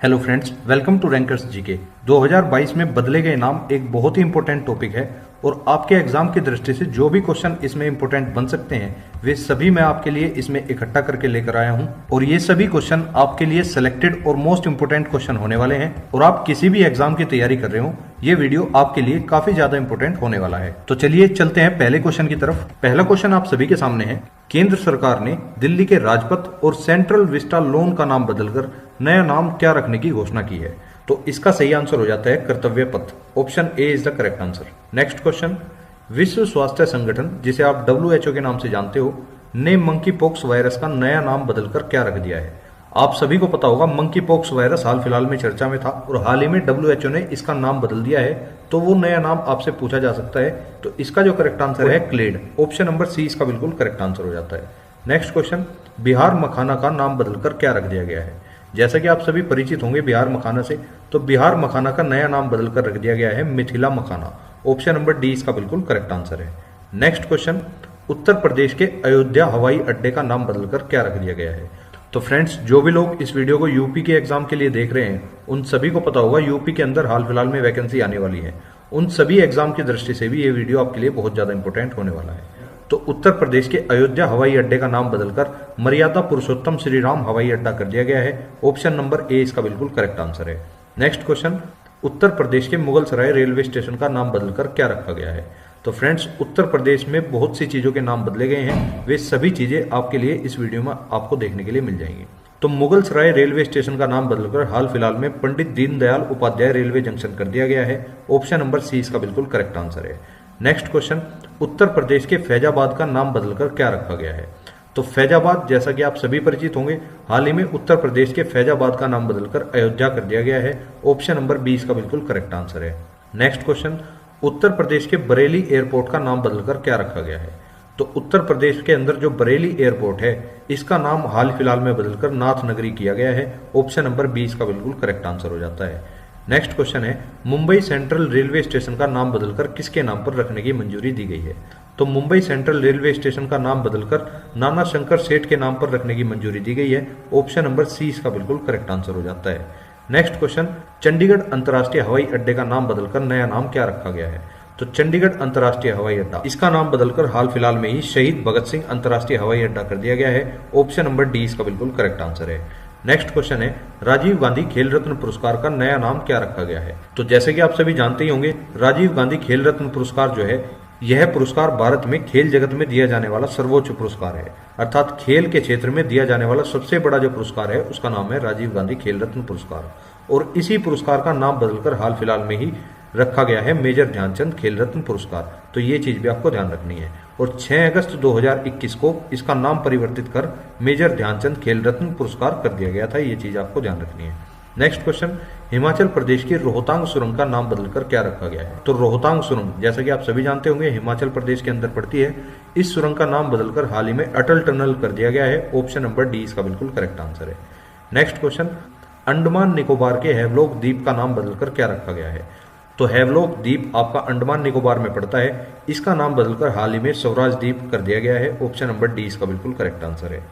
Hello friends, welcome to rankers GK. 2022 में बदले गए नाम एक बहुत ही इंपॉर्टेंट टॉपिक है और आपके एग्जाम की दृष्टि से जो भी क्वेश्चन इसमें इंपॉर्टेंट बन सकते हैं वे सभी मैं आपके लिए इसमें इकट्ठा करके लेकर आया हूं और ये सभी क्वेश्चन आपके लिए सिलेक्टेड और मोस्ट इंपोर्टेंट क्वेश्चन होने वाले हैं। और आप किसी भी एग्जाम की तैयारी कर रहे हो, ये वीडियो आपके लिए काफी ज्यादा इंपॉर्टेंट होने वाला है। तो चलिए चलते हैं पहले क्वेश्चन की तरफ। पहला क्वेश्चन आप सभी के सामने है। केंद्र सरकार ने दिल्ली के राजपथ और सेंट्रल विस्टा लोन का नाम बदलकर नया नाम क्या रखने की घोषणा की है? तो इसका सही आंसर हो जाता है कर्तव्य पथ। Option A is the correct answer. Next question, विश्व स्वास्थ्य संगठन, जिसे आप WHO के नाम से जानते हो, ने मंकी पॉक्स वायरस का नया नाम बदलकर क्या रख दिया है? आप सभी को पता होगा मंकी पॉक्स वायरस हाल फिलहाल में चर्चा में था और हाल ही में WHO ने इसका नाम बदल दिया है, तो वो नया नाम आपसे पूछा जा सकता है। तो इसका जो करेक्ट आंसर है क्लेड। ऑप्शन नंबर सी इसका बिल्कुल करेक्ट आंसर हो जाता है। नेक्स्ट क्वेश्चन, बिहार मखाना का नाम बदलकर क्या रख दिया गया है? जैसा कि आप सभी परिचित होंगे बिहार मखाना से, तो बिहार मखाना का नया नाम बदलकर रख दिया गया है मिथिला मखाना। ऑप्शन नंबर डी इसका बिल्कुल करेक्ट आंसर है। नेक्स्ट क्वेश्चन, उत्तर प्रदेश के अयोध्या हवाई अड्डे का नाम बदलकर क्या रख दिया गया है? तो फ्रेंड्स, जो भी लोग इस वीडियो को यूपी के एग्जाम के लिए देख रहे हैं उन सभी को पता होगा यूपी के अंदर हाल फिलहाल में वैकेंसी आने वाली है। उन सभी एग्जाम की दृष्टि से भी ये वीडियो आपके लिए बहुत ज्यादा इंपॉर्टेंट होने वाला है। तो उत्तर प्रदेश के अयोध्या हवाई अड्डे का नाम बदलकर मर्यादा पुरुषोत्तम श्री राम हवाई अड्डा कर दिया गया है। ऑप्शन नंबर ए इसका बिल्कुल करेक्ट आंसर है। नेक्स्ट क्वेश्चन, उत्तर प्रदेश के मुगलसराय रेलवे स्टेशन का नाम बदलकर क्या रखा गया है? तो फ्रेंड्स, उत्तर प्रदेश में बहुत सी चीजों के नाम बदले गए हैं, वे सभी चीजें आपके लिए इस वीडियो में आपको देखने के लिए मिल जाएंगी। तो मुगलसराय रेलवे स्टेशन का नाम बदलकर हाल फिलहाल में पंडित दीनदयाल उपाध्याय रेलवे जंक्शन कर दिया गया है। ऑप्शन नंबर सी इसका बिल्कुल करेक्ट आंसर है। नेक्स्ट क्वेश्चन, उत्तर प्रदेश के फैजाबाद का नाम बदलकर क्या रखा गया है? तो फैजाबाद, जैसा कि आप सभी परिचित होंगे, हाल ही में उत्तर प्रदेश के फैजाबाद का नाम बदलकर अयोध्या कर दिया गया है। ऑप्शन नंबर बी इसका बिल्कुल करेक्ट आंसर है। नेक्स्ट क्वेश्चन, उत्तर प्रदेश के बरेली एयरपोर्ट का नाम बदलकर क्या रखा गया है? तो उत्तर प्रदेश के अंदर जो बरेली एयरपोर्ट है इसका नाम हाल फिलहाल में बदलकर नाथ नगरी किया गया है। ऑप्शन नंबर बी इसका बिल्कुल करेक्ट आंसर हो जाता है। नेक्स्ट क्वेश्चन है, मुंबई सेंट्रल रेलवे स्टेशन का नाम बदलकर किसके नाम पर रखने की मंजूरी दी गई है? तो मुंबई सेंट्रल रेलवे स्टेशन का नाम बदलकर नाना शंकर सेठ के नाम पर रखने की मंजूरी दी गई है। ऑप्शन नंबर सी इसका बिल्कुल करेक्ट आंसर हो जाता है। नेक्स्ट क्वेश्चन, चंडीगढ़ अंतर्राष्ट्रीय हवाई अड्डे का नाम बदलकर नया नाम क्या रखा गया है? तो चंडीगढ़ अंतर्राष्ट्रीय हवाई अड्डा, इसका नाम बदलकर हाल फिलहाल में ही शहीद भगत सिंह अंतर्राष्ट्रीय हवाई अड्डा कर दिया गया है। ऑप्शन नंबर डी इसका बिल्कुल करेक्ट आंसर है। नेक्स्ट क्वेश्चन है, राजीव गांधी खेल रत्न पुरस्कार का नया नाम क्या रखा गया है? तो जैसे कि आप सभी जानते ही होंगे, राजीव गांधी खेल रत्न पुरस्कार जो है, यह पुरस्कार भारत में खेल जगत में दिया जाने वाला सर्वोच्च पुरस्कार है। अर्थात खेल के क्षेत्र में दिया जाने वाला सबसे बड़ा जो पुरस्कार है उसका नाम है राजीव गांधी खेल रत्न पुरस्कार। और इसी पुरस्कार का नाम बदलकर हाल फिलहाल में ही रखा गया है मेजर ध्यानचंद खेल रत्न पुरस्कार। तो ये चीज भी आपको ध्यान रखनी है। और 6 अगस्त 2021 को इसका नाम परिवर्तित कर मेजर ध्यानचंद खेल रत्न पुरस्कार कर दिया गया था। ये चीज आपको ध्यान रखनी है। नेक्स्ट क्वेश्चन, हिमाचल प्रदेश की रोहतांग सुरंग का नाम बदलकर क्या रखा गया है? तो रोहतांग सुरंग, जैसा कि आप सभी जानते होंगे, हिमाचल प्रदेश के अंदर पड़ती है। इस सुरंग का नाम बदलकर हाल ही में अटल टनल कर दिया गया है। ऑप्शन नंबर डी इसका बिल्कुल करेक्ट आंसर है। नेक्स्ट क्वेश्चन, अंडमान निकोबार के हैवलॉक द्वीप का नाम बदलकर क्या रखा गया है? तो हैवलॉक द्वीप आपका अंडमान निकोबार में पड़ता है, इसका नाम बदलकर हाल ही में स्वराज द्वीप कर दिया गया है। ऑप्शन नंबर डी इसका बिल्कुल करेक्ट आंसर है।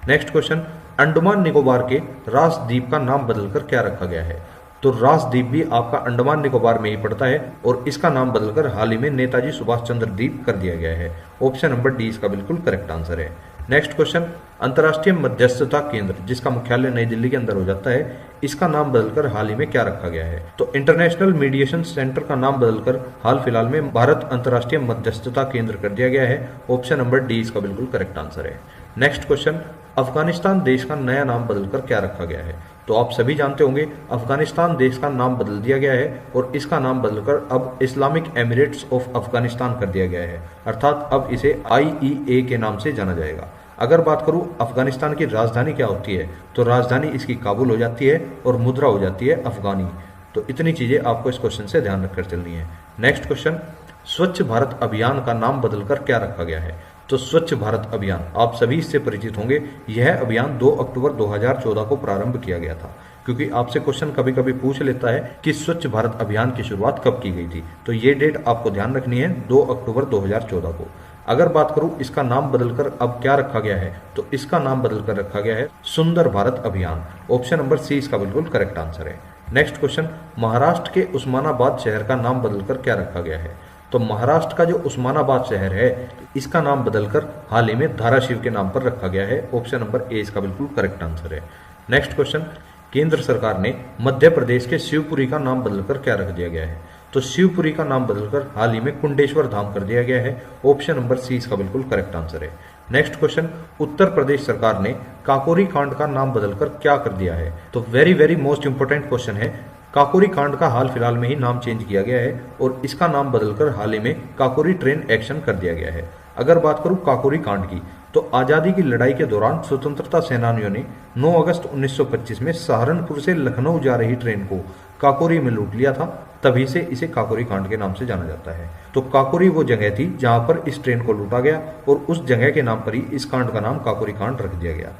नेक्स्ट क्वेश्चन, अंडमान निकोबार के रास द्वीप का नाम बदलकर क्या रखा गया है? तो रास द्वीप भी आपका अंडमान निकोबार में ही पड़ता है और इसका नाम बदलकर हाल ही में नेताजी सुभाष चंद्र द्वीप कर दिया गया है। ऑप्शन नंबर डी इसका बिल्कुल करेक्ट आंसर है। नेक्स्ट क्वेश्चन, अंतर्राष्ट्रीय मध्यस्थता केंद्र, जिसका मुख्यालय नई दिल्ली के अंदर हो जाता है, इसका नाम बदलकर हाल ही में क्या रखा गया है? तो इंटरनेशनल मीडिएशन सेंटर का नाम बदलकर हाल फिलहाल में भारत अंतर्राष्ट्रीय मध्यस्थता केंद्र कर दिया गया है। ऑप्शन नंबर डी इसका बिल्कुल करेक्ट आंसर है। नेक्स्ट क्वेश्चन, अफगानिस्तान देश का नया नाम बदलकर क्या रखा गया है? तो आप सभी जानते होंगे अफगानिस्तान देश का नाम बदल दिया गया है और इसका नाम बदलकर अब इस्लामिक एमिरेट्स ऑफ अफगानिस्तान कर दिया गया है। अर्थात अब इसे IEA के नाम से जाना जाएगा। अगर बात करूं अफगानिस्तान की राजधानी क्या होती है, तो राजधानी इसकी काबुल हो जाती है और मुद्रा हो जाती है अफगानी। तो इतनी चीजें आपको इस क्वेश्चन से ध्यान रखकर चलनी है। नेक्स्ट क्वेश्चन, स्वच्छ भारत अभियान का नाम बदलकर क्या रखा गया है? तो स्वच्छ भारत अभियान, आप सभी इससे परिचित होंगे। यह अभियान 2 अक्टूबर 2014 को प्रारंभ किया गया था, क्योंकि आपसे क्वेश्चन कभी कभी पूछ लेता है कि स्वच्छ भारत अभियान की शुरुआत कब की गई थी। तो ये डेट आपको ध्यान रखनी है, 2 अक्टूबर 2014 को। अगर बात करूं इसका नाम बदलकर अब क्या रखा गया है, तो इसका नाम बदलकर रखा गया है सुंदर भारत अभियान। ऑप्शन नंबर सी इसका बिल्कुल करेक्ट आंसर है। नेक्स्ट क्वेश्चन, महाराष्ट्र के उस्मानाबाद शहर का नाम बदलकर क्या रखा गया है? तो महाराष्ट्र का जो उस्मानाबाद शहर है इसका नाम बदलकर हाल ही में धाराशिव के नाम पर रखा गया है। ऑप्शन नंबर ए इसका बिल्कुल करेक्ट आंसर है। नेक्स्ट क्वेश्चन, केंद्र सरकार ने मध्य प्रदेश के शिवपुरी का नाम बदलकर क्या रख दिया गया है? तो शिवपुरी का नाम बदलकर हाल ही में कुंडेश्वर धाम कर दिया गया है। ऑप्शन नंबर सी इसका बिल्कुल करेक्ट आंसर है। नेक्स्ट क्वेश्चन, उत्तर प्रदेश सरकार ने काकोरी कांड का नाम बदलकर क्या कर दिया है? तो very very most important question है। काकोरी कांड का हाल फिलहाल में ही नाम चेंज किया गया है और इसका नाम बदलकर हाल ही में काकोरी ट्रेन एक्शन कर दिया गया है। अगर बात करूं काकोरी कांड की, तो आजादी की लड़ाई के दौरान स्वतंत्रता सेनानियों ने 9 अगस्त 1925 में सहारनपुर से लखनऊ जा रही ट्रेन को काकोरी में लूट लिया था, तभी से इसे काकोरी कांड के नाम से जाना जाता है। तो काकोरी वो जगह थी जहां पर इस ट्रेन को लूटा गया और उस जगह के नाम पर ही इस कांड का नाम काकोरी कांड रख दिया गया।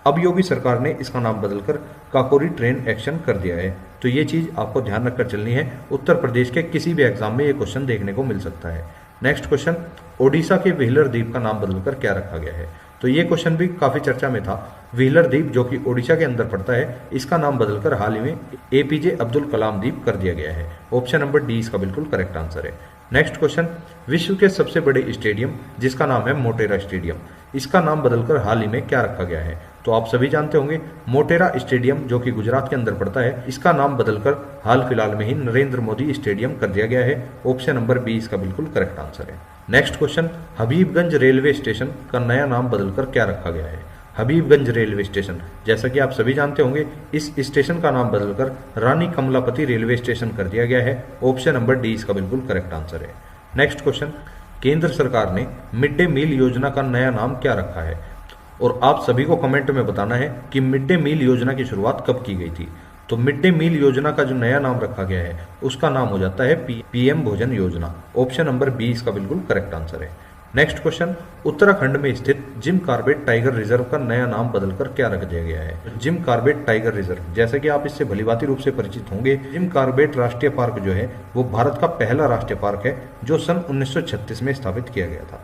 अब योगी सरकार ने इसका नाम बदलकर काकोरी ट्रेन एक्शन कर दिया है। तो ये चीज आपको ध्यान रखकर चलनी है। उत्तर प्रदेश के किसी भी एग्जाम में ये क्वेश्चन देखने को मिल सकता है। नेक्स्ट क्वेश्चन, ओडिशा के व्हीलर द्वीप का नाम बदलकर क्या रखा गया है? तो ये क्वेश्चन भी काफी चर्चा में था। व्हीलर द्वीप जो कि ओडिशा के अंदर पड़ता है, इसका नाम बदलकर हाल ही में एपीजे अब्दुल कलाम द्वीप कर दिया गया है। ऑप्शन नंबर डी इसका बिल्कुल करेक्ट आंसर है। नेक्स्ट क्वेश्चन, विश्व के सबसे बड़े स्टेडियम जिसका नाम है मोटेरा स्टेडियम, इसका नाम बदलकर हाल ही में क्या रखा गया है? तो आप सभी जानते होंगे मोटेरा स्टेडियम जो कि गुजरात के अंदर पड़ता है, इसका नाम बदलकर हाल फिलहाल में ही नरेंद्र मोदी स्टेडियम कर दिया गया है। ऑप्शन नंबर बी इसका बिल्कुल करेक्ट आंसर है। Next question, Habibganj railway station का नया नाम बदलकर क्या रखा गया है? हबीबगंज रेलवे स्टेशन, जैसा कि आप सभी जानते होंगे, इस स्टेशन का नाम बदलकर रानी कमलापति रेलवे स्टेशन कर दिया गया है। ऑप्शन नंबर डी इसका बिल्कुल करेक्ट आंसर है। नेक्स्ट क्वेश्चन, केंद्र सरकार ने मिड डे मील योजना का नया नाम क्या रखा है? और आप सभी को कमेंट में बताना है कि मिड डे मील योजना की शुरुआत कब की गई थी। तो मिड डे मील योजना का जो नया नाम रखा गया है उसका नाम हो जाता है पीएम भोजन योजना। ऑप्शन नंबर बी इसका बिल्कुल करेक्ट आंसर है। नेक्स्ट क्वेश्चन, उत्तराखंड में स्थित जिम कॉर्बेट टाइगर रिजर्व का नया नाम बदलकर क्या रख दिया गया है? जिम कॉर्बेट टाइगर रिजर्व, जैसे कि आप इससे भलीभांति रूप से परिचित होंगे, जिम कॉर्बेट राष्ट्रीय पार्क जो है वो भारत का पहला राष्ट्रीय पार्क है जो सन 1936 में स्थापित किया गया था।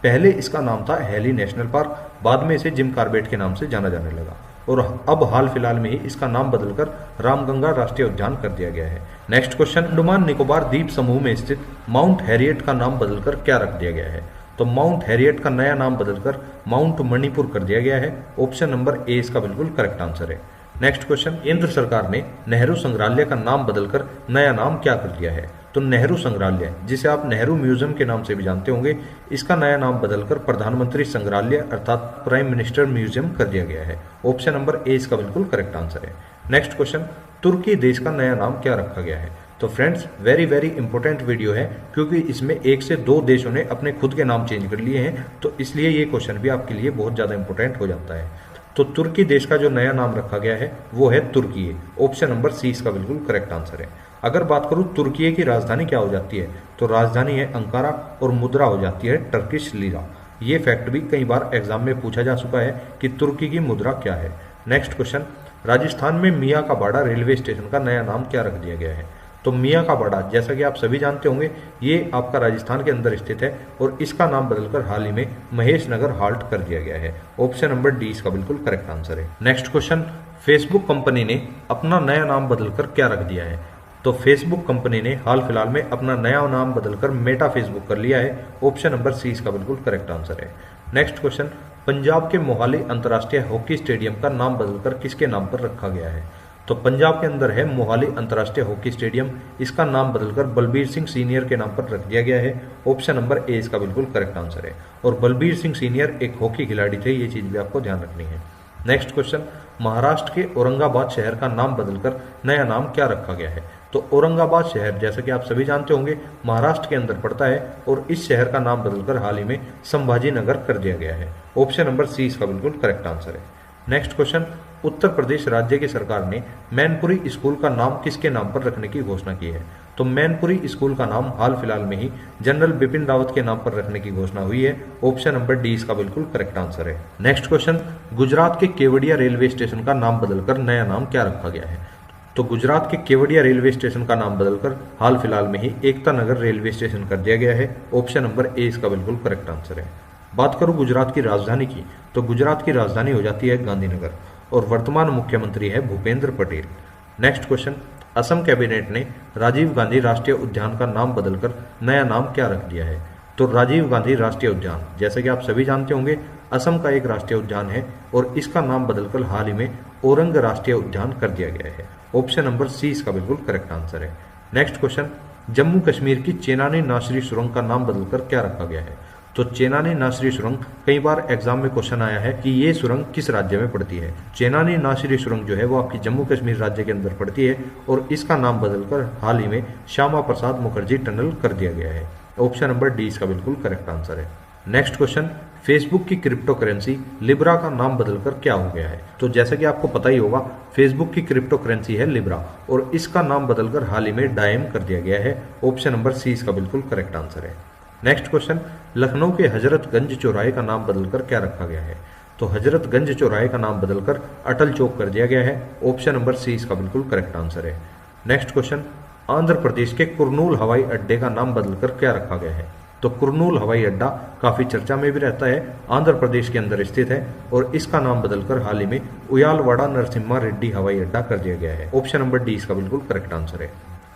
पहले इसका नाम था हैली नेशनल पार्क, बाद में इसे जिम कॉर्बेट के नाम से जाना जाने लगा और अब हाल फिलहाल में ही इसका नाम बदलकर रामगंगा राष्ट्रीय उद्यान कर दिया गया है। नेक्स्ट क्वेश्चन, अंडमान निकोबार द्वीप समूह में स्थित माउंट हैरियट का नाम बदलकर क्या रख दिया गया है? तो माउंट हैरियट का नया नाम बदलकर माउंट मणिपुर कर दिया गया है। ऑप्शन नंबर ए इसका बिल्कुल करेक्ट आंसर है। नेक्स्ट क्वेश्चन, केंद्र सरकार ने नेहरू संग्रहालय का नाम बदलकर नया नाम क्या कर दिया है? तो नेहरू संग्रहालय, जिसे आप नेहरू म्यूजियम के नाम से भी जानते होंगे, इसका नया नाम बदलकर प्रधानमंत्री संग्रहालय अर्थात प्राइम मिनिस्टर म्यूजियम कर दिया गया है। ऑप्शन नंबर ए इसका बिल्कुल करेक्ट आंसर है। नेक्स्ट क्वेश्चन, तुर्की देश का नया नाम क्या रखा गया है? तो friends very very important video है क्योंकि इसमें 1 से 2 देशों ने अपने खुद के नाम चेंज कर लिए हैं, तो इसलिए ये क्वेश्चन भी आपके लिए बहुत ज्यादा इंपॉर्टेंट हो जाता है। तो तुर्की देश का जो नया नाम रखा गया है वो है तुर्की। ऑप्शन नंबर सी इसका बिल्कुल करेक्ट आंसर है। अगर बात करूं तुर्की की राजधानी क्या हो जाती है, तो राजधानी है अंकारा और मुद्रा हो जाती है टर्किश लीरा। ये फैक्ट भी कई बार एग्जाम में पूछा जा चुका है कि तुर्की की मुद्रा क्या है। नेक्स्ट क्वेश्चन, राजस्थान में मियाँ का बाड़ा रेलवे स्टेशन का नया नाम क्या रख दिया गया है? तो मियाँ का बाड़ा, जैसा कि आप सभी जानते होंगे, ये आपका राजस्थान के अंदर स्थित है और इसका नाम बदलकर हाल ही में महेश नगर हाल्ट कर दिया गया है। ऑप्शन नंबर डी इसका बिल्कुल करेक्ट आंसर है। नेक्स्ट क्वेश्चन, फेसबुक कंपनी ने अपना नया नाम बदलकर क्या रख दिया है? तो फेसबुक कंपनी ने हाल फिलहाल में अपना नया नाम बदलकर मेटा फेसबुक कर लिया है। ऑप्शन नंबर सी इसका बिल्कुल करेक्ट आंसर है। नेक्स्ट क्वेश्चन, पंजाब के मोहाली अंतर्राष्ट्रीय हॉकी स्टेडियम का नाम बदलकर किसके नाम पर रखा गया है? तो पंजाब के अंदर है मोहाली अंतर्राष्ट्रीय हॉकी स्टेडियम, इसका नाम बदलकर बलबीर सिंह सीनियर के नाम पर रख दिया गया है। ऑप्शन नंबर ए इसका बिल्कुल करेक्ट आंसर है। और बलबीर सिंह सीनियर एक हॉकी खिलाड़ी थे, ये चीज भी आपको ध्यान रखनी है। नेक्स्ट क्वेश्चन, महाराष्ट्र के औरंगाबाद शहर का नाम बदलकर नया नाम क्या रखा गया है? तो औरंगाबाद शहर, जैसा कि आप सभी जानते होंगे, महाराष्ट्र के अंदर पड़ता है और इस शहर का नाम बदलकर हाल ही में संभाजी नगर कर दिया गया है। ऑप्शन नंबर सी इसका बिल्कुल करेक्ट आंसर है। नेक्स्ट क्वेश्चन, उत्तर प्रदेश राज्य की सरकार ने मैनपुरी स्कूल का नाम किसके नाम पर रखने की घोषणा की है? तो मैनपुरी स्कूल का नाम हाल फिलहाल में ही जनरल बिपिन रावत के नाम पर रखने की घोषणा हुई है। ऑप्शन नंबर डी इसका बिल्कुल करेक्ट आंसर है। नेक्स्ट क्वेश्चन, गुजरात के केवड़िया रेलवे स्टेशन का नाम बदलकर नया नाम क्या रखा गया है? तो गुजरात के केवड़िया रेलवे स्टेशन का नाम बदलकर हाल फिलहाल में ही एकता नगर रेलवे स्टेशन कर दिया गया है। ऑप्शन नंबर ए इसका बिल्कुल करेक्ट आंसर है। बात करूं गुजरात की राजधानी की, तो गुजरात की राजधानी हो जाती है गांधीनगर और वर्तमान मुख्यमंत्री है Bhupendra Patel. Next question, Assam cabinet ने राजीव गांधी राष्ट्रीय उद्यान का नाम बदलकर नया नाम क्या रख दिया है? तो राजीव गांधी राष्ट्रीय उद्यान, जैसे कि आप सभी जानते होंगे, असम का एक राष्ट्रीय उद्यान है और इसका नाम बदलकर हाल ही में औरंग राष्ट्रीय उद्यान कर दिया गया है। ऑप्शन नंबर सी इसका बिल्कुल करेक्ट आंसर है। नेक्स्ट क्वेश्चन, जम्मू कश्मीर की चेनानी नासरी सुरंग का नाम बदलकर क्या रखा गया है? तो चेनानी नासरी सुरंग, कई बार एग्जाम में क्वेश्चन आया है कि ये सुरंग किस राज्य में पड़ती है। चेनानी नासरी सुरंग जो है वो आपकी जम्मू कश्मीर राज्य के अंदर पड़ती है और इसका नाम बदलकर हाल ही में श्यामा प्रसाद मुखर्जी टनल कर दिया गया है। ऑप्शन नंबर डी इसका बिल्कुल करेक्ट आंसर है। नेक्स्ट क्वेश्चन, फेसबुक की क्रिप्टो करेंसी लिब्रा का नाम बदलकर क्या हो गया है? तो जैसा कि आपको पता ही होगा, फेसबुक की क्रिप्टो करेंसी है लिब्रा और इसका नाम बदलकर हाल ही में डायम कर दिया गया है। ऑप्शन नंबर सी इसका बिल्कुल करेक्ट आंसर है। नेक्स्ट क्वेश्चन, लखनऊ के हजरतगंज चौराहे का नाम बदलकर क्या रखा गया है? तो हजरतगंज चौराहे का नाम बदलकर अटल चौक कर दिया गया है। ऑप्शन नंबर सी इसका बिल्कुल करेक्ट आंसर है। नेक्स्ट क्वेश्चन, आंध्र प्रदेश के कुरनूल हवाई अड्डे का नाम बदलकर क्या रखा गया है? तो कुरनूल हवाई अड्डा काफी चर्चा में भी रहता है, आंध्र प्रदेश के अंदर स्थित है और इसका नाम बदलकर हाल ही में उयालवाड़ा नरसिम्हा रेड्डी हवाई अड्डा कर दिया गया है। ऑप्शन नंबर डी इसका बिल्कुल करेक्ट आंसर है।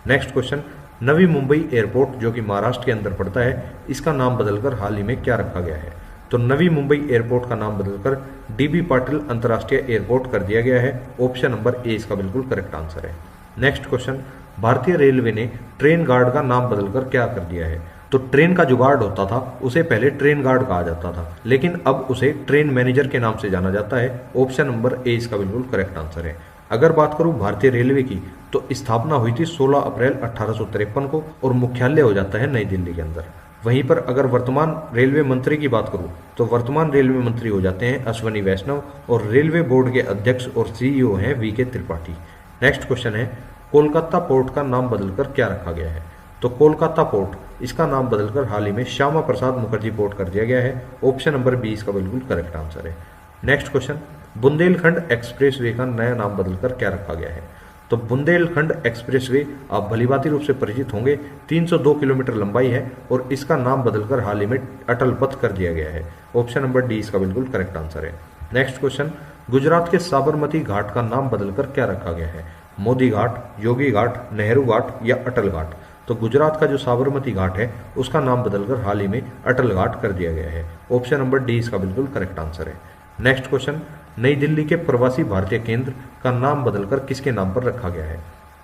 Next question, Navi Mumbai airport जो कि महाराष्ट्र के अंदर पड़ता है, इसका नाम बदलकर हाल ही में क्या रखा गया है? तो नवी मुंबई एयरपोर्ट का नाम बदलकर डीबी पाटिल अंतर्राष्ट्रीय एयरपोर्ट कर दिया गया है। ऑप्शन नंबर ए इसका बिल्कुल करेक्ट आंसर है। नेक्स्ट क्वेश्चन, भारतीय रेलवे ने ट्रेन गार्ड का नाम बदलकर क्या कर दिया है? तो ट्रेन का जो गार्ड होता था उसे पहले ट्रेन गार्ड कहा जाता था, लेकिन अब उसे ट्रेन मैनेजर के नाम से जाना जाता है। ऑप्शन नंबर ए इसका बिल्कुल करेक्ट आंसर है। अगर बात करूं भारतीय रेलवे की, तो स्थापना हुई थी 16 अप्रैल 1853 को और मुख्यालय हो जाता है नई दिल्ली के अंदर। वहीं पर अगर वर्तमान रेलवे मंत्री की बात करूं, तो वर्तमान रेलवे मंत्री हो जाते हैं अश्वनी वैष्णव और रेलवे बोर्ड के अध्यक्ष और सीईओ हैं वीके त्रिपाठी। नेक्स्ट क्वेश्चन है, कोलकाता पोर्ट का नाम बदलकर क्या रखा गया है? तो कोलकाता पोर्ट, इसका नाम बदलकर हाल ही में श्यामा प्रसाद मुखर्जी पोर्ट कर दिया गया है। ऑप्शन नंबर बी इसका बिल्कुल करेक्ट आंसर है। नेक्स्ट क्वेश्चन, बुंदेलखंड एक्सप्रेसवे का नया नाम बदलकर क्या रखा गया है? तो बुंदेलखंड एक्सप्रेसवे आप भलीभांति रूप से परिचित होंगे, 302 किलोमीटर लंबाई है और इसका नाम बदलकर हाल ही में अटल पथ कर दिया गया है। ऑप्शन नंबर डी इसका बिल्कुल करेक्ट आंसर है। नेक्स्ट क्वेश्चन, गुजरात के साबरमती घाट का नाम बदलकर क्या रखा गया है? मोदी घाट, योगी घाट, नेहरू घाट या अटल घाट? तो गुजरात का जो साबरमती घाट है उसका नाम बदलकर हाल ही में अटल घाट कर दिया गया है। ऑप्शन नंबर डी इसका बिल्कुल करेक्ट आंसर है। नेक्स्ट क्वेश्चन, नई दिल्ली के प्रवासी भारतीय केंद्र का नाम बदलकर किसके नाम पर रखा गया है?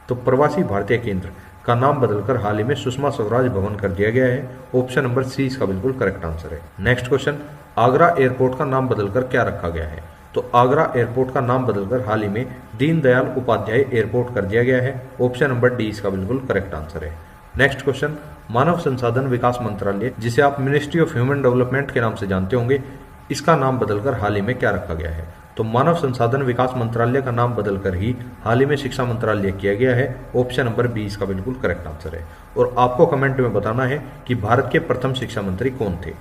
तो प्रवासी भारतीय केंद्र का नाम बदलकर हाल ही में सुषमा स्वराज भवन कर दिया गया है। ऑप्शन नंबर सी इसका बिल्कुल करेक्ट आंसर है। नेक्स्ट क्वेश्चन, आगरा एयरपोर्ट का नाम बदलकर क्या रखा गया है? तो आगरा एयरपोर्ट का नाम बदलकर हाल ही में दीनदयाल उपाध्याय एयरपोर्ट कर दिया गया है। ऑप्शन नंबर डी इसका बिल्कुल करेक्ट आंसर है। नेक्स्ट क्वेश्चन, मानव संसाधन विकास मंत्रालय, जिसे आप मिनिस्ट्री ऑफ ह्यूमन डेवलपमेंट के नाम से जानते होंगे, इसका नाम बदलकर हाल ही में क्या रखा गया है? तो मानव संसाधन विकास मंत्रालय का नाम बदलकर ही हाल ही में शिक्षा मंत्रालय किया गया है। ऑप्शन नंबर बी इसका बिल्कुल करेक्ट आंसर है। और आपको कमेंट में बताना है कि भारत के प्रथम शिक्षा मंत्री कौन थे।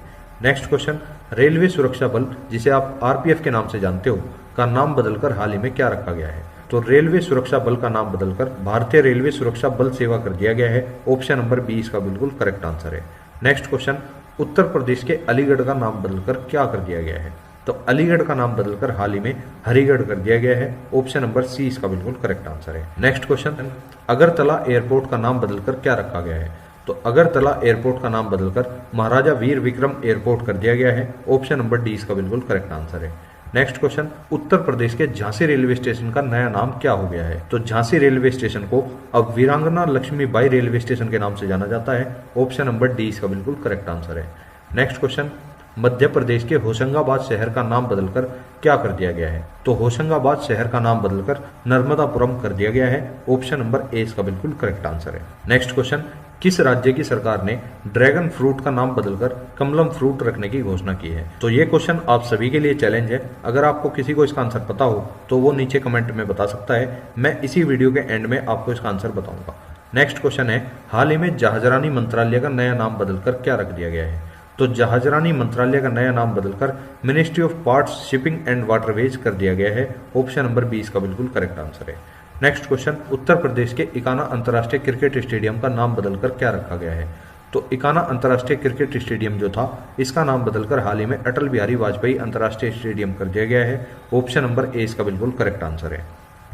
नेक्स्ट क्वेश्चन, रेलवे सुरक्षा बल, जिसे आप आरपीएफ के नाम से जानते हो, का नाम बदलकर हाल ही में क्या रखा गया है? तो रेलवे सुरक्षा बल का नाम बदलकर भारतीय रेलवे सुरक्षा बल सेवा कर दिया गया है। ऑप्शन नंबर बी इसका बिल्कुल करेक्ट आंसर है। नेक्स्ट क्वेश्चन, उत्तर प्रदेश के अलीगढ़ का नाम बदलकर क्या कर दिया गया है? तो अलीगढ़ का नाम बदलकर हाल ही में हरिगढ़ कर दिया गया है। ऑप्शन नंबर सी इसका बिल्कुल करेक्ट आंसर है। नेक्स्ट क्वेश्चन, अगरतला एयरपोर्ट का नाम बदलकर क्या रखा गया है? तो अगरतला एयरपोर्ट का नाम बदलकर महाराजा वीर विक्रम एयरपोर्ट कर दिया गया है। ऑप्शन नंबर डी इसका बिल्कुल करेक्ट आंसर है। नेक्स्ट क्वेश्चन, उत्तर प्रदेश के झांसी रेलवे स्टेशन का नया नाम क्या हो गया है? तो झांसी रेलवे स्टेशन को अब वीरांगना लक्ष्मीबाई रेलवे स्टेशन के नाम से जाना जाता है। ऑप्शन नंबर डी इसका बिल्कुल करेक्ट आंसर है। नेक्स्ट क्वेश्चन, मध्य प्रदेश के होशंगाबाद शहर का नाम बदलकर क्या कर दिया गया है? तो होशंगाबाद शहर का नाम बदलकर नर्मदापुरम कर दिया गया है। ऑप्शन नंबर ए इसका बिल्कुल करेक्ट आंसर है। नेक्स्ट क्वेश्चन, किस राज्य की सरकार ने ड्रैगन फ्रूट का नाम बदलकर कमलम फ्रूट रखने की घोषणा की है? तो ये क्वेश्चन आप सभी के लिए चैलेंज है। अगर आपको किसी को इसका आंसर पता हो तो वो नीचे कमेंट में बता सकता है। मैं इसी वीडियो के एंड में आपको इसका आंसर बताऊंगा। नेक्स्ट क्वेश्चन है, हाल ही में जहाजरानी मंत्रालय का नया नाम बदलकर क्या रख दिया गया है? तो जहाजरानी मंत्रालय का नया नाम बदलकर ministry of ports, shipping and waterways कर दिया गया है। ऑप्शन नंबर बी इसका बिल्कुल करेक्ट आंसर है। नेक्स्ट क्वेश्चन, उत्तर प्रदेश के इकाना अंतर्राष्ट्रीय क्रिकेट स्टेडियम का नाम बदलकर क्या रखा गया है? तो इकाना अंतर्राष्ट्रीय क्रिकेट स्टेडियम जो था, इसका नाम बदलकर हाल ही में अटल बिहारी वाजपेयी अंतर्राष्ट्रीय स्टेडियम कर दिया गया है। ऑप्शन नंबर ए इसका बिल्कुल करेक्ट आंसर है।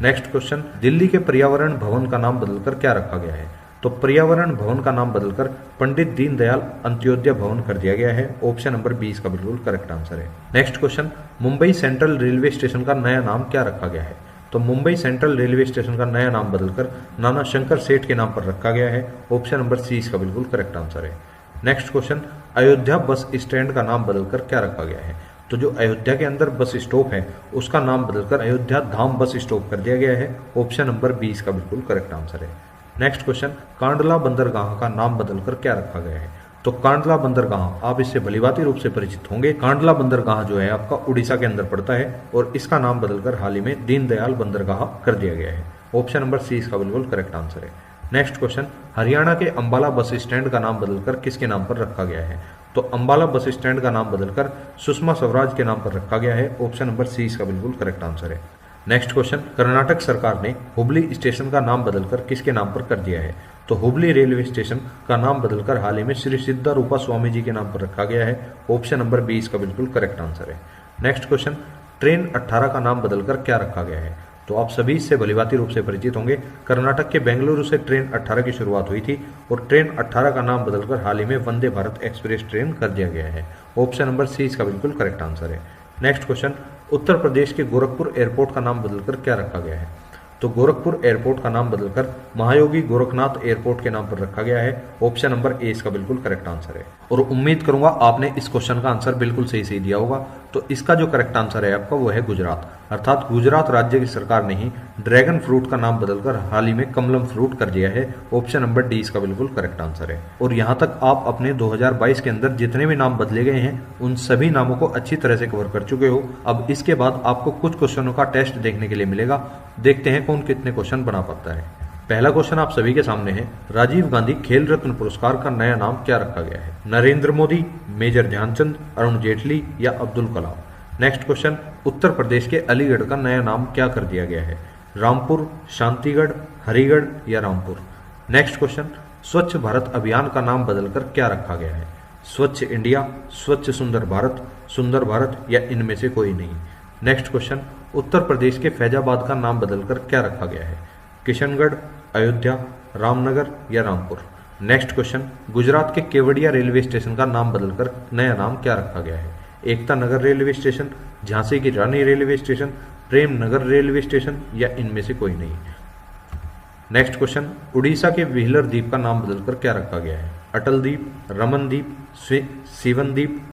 नेक्स्ट क्वेश्चन, दिल्ली के पर्यावरण भवन का नाम बदलकर क्या रखा गया है? तो पर्यावरण भवन का नाम बदलकर पंडित दीनदयाल अंत्योदय भवन कर दिया गया है। ऑप्शन नंबर 20 का बिल्कुल करेक्ट आंसर है। Next question, Mumbai central railway station का नया नाम क्या रखा गया है? तो मुंबई सेंट्रल रेलवे स्टेशन का नया नाम बदलकर नाना शंकर सेठ के नाम पर रखा गया है। ऑप्शन नंबर सी इसका बिल्कुल करेक्ट आंसर है। Next question, Ayodhya bus stand का नाम बदलकर क्या रखा गया है? तो जो अयोध्या के अंदर बस स्टॉप है, उसका नाम बदलकर अयोध्या धाम बस स्टॉप कर दिया गया है। ऑप्शन नंबर 20 का बिल्कुल करेक्ट आंसर है। नेक्स्ट क्वेश्चन, कांडला बंदरगाह का नाम बदलकर क्या रखा गया है? तो कांडला बंदरगाह, आप इससे भलीभांति रूप से परिचित होंगे। कांडला बंदरगाह जो है आपका उड़ीसा के अंदर पड़ता है और इसका नाम बदलकर हाल ही में दीनदयाल बंदरगाह कर दिया गया है। ऑप्शन नंबर सी इसका बिल्कुल करेक्ट आंसर है। नेक्स्ट क्वेश्चन, हरियाणा के अंबाला बस स्टैंड का नाम बदलकर किसके नाम पर रखा गया है? तो अंबाला बस स्टैंड का नाम बदलकर सुषमा स्वराज के नाम पर रखा गया है। ऑप्शन नंबर सी इसका बिल्कुल करेक्ट आंसर है। नेक्स्ट क्वेश्चन, कर्नाटक सरकार ने हुबली स्टेशन का नाम बदलकर किसके नाम पर कर दिया है? तो हुबली रेलवे स्टेशन का नाम बदलकर हाल ही में श्री सिद्धा रूपा स्वामी जी के नाम पर रखा गया है। ऑप्शन नंबर 20 का बिल्कुल करेक्ट आंसर है। नेक्स्ट क्वेश्चन, ट्रेन 18 का नाम बदलकर क्या रखा गया है? तो आप सभी इससे भलीभांति रूप से परिचित होंगे। कर्नाटक के बेंगलुरु से ट्रेन 18 की शुरुआत हुई थी और ट्रेन 18 का नाम बदलकर हाल ही में वंदे भारत एक्सप्रेस ट्रेन कर दिया गया है। ऑप्शन नंबर सी इसका बिल्कुल करेक्ट आंसर है। नेक्स्ट क्वेश्चन, उत्तर प्रदेश के गोरखपुर एयरपोर्ट का नाम बदलकर क्या रखा गया है? तो गोरखपुर एयरपोर्ट का नाम बदलकर महायोगी गोरखनाथ एयरपोर्ट के नाम पर रखा गया है। ऑप्शन नंबर ए इसका बिल्कुल करेक्ट आंसर है। और उम्मीद करूंगा आपने इस क्वेश्चन का आंसर बिल्कुल सही दिया होगा। तो इसका जो करेक्ट आंसर है आपका, वो है गुजरात। अर्थात गुजरात राज्य की सरकार ने ही ड्रैगन फ्रूट का नाम बदलकर हाल ही में कमलम फ्रूट कर दिया है। ऑप्शन नंबर डी इसका बिल्कुल करेक्ट आंसर है। और यहाँ तक आप अपने 2022 के अंदर जितने भी नाम बदले गए हैं, उन सभी नामों को अच्छी तरह से कवर कर चुके हो। अब इसके बाद आपको कुछ क्वेश्चनों का टेस्ट देखने के लिए मिलेगा। देखते हैं कौन कितने क्वेश्चन बना पाता है। पहला क्वेश्चन आप सभी के सामने है, राजीव गांधी खेल रत्न पुरस्कार का नया नाम क्या रखा गया है? नरेंद्र मोदी, मेजर ध्यानचंद, अरुण जेटली या अब्दुल कलाम? नेक्स्ट क्वेश्चन, उत्तर प्रदेश के अलीगढ़ का नया नाम क्या कर दिया गया है? रामपुर, शांतिगढ़, हरिगढ़ या रामपुर? नेक्स्ट क्वेश्चन, स्वच्छ भारत अभियान का नाम बदलकर क्या रखा गया है? स्वच्छ इंडिया, स्वच्छ सुंदर भारत या इनमें से कोई नहीं? नेक्स्ट क्वेश्चन, उत्तर प्रदेश के फैजाबाद का नाम बदलकर क्या रखा गया है? किशनगढ़, अयोध्या, रामनगर या रामपुर? नेक्स्ट क्वेश्चन, गुजरात के केवड़िया रेलवे स्टेशन का नाम बदलकर नया नाम क्या रखा गया है? एकता नगर रेलवे स्टेशन, झांसी की रानी railway station, Prem Nagar railway station या इनमें से कोई नहीं? नेक्स्ट क्वेश्चन, उड़ीसा के व्हीलर द्वीप का नाम बदलकर क्या रखा गया है? अटल द्वीप, रमन द्वीप, सीवन द्वीप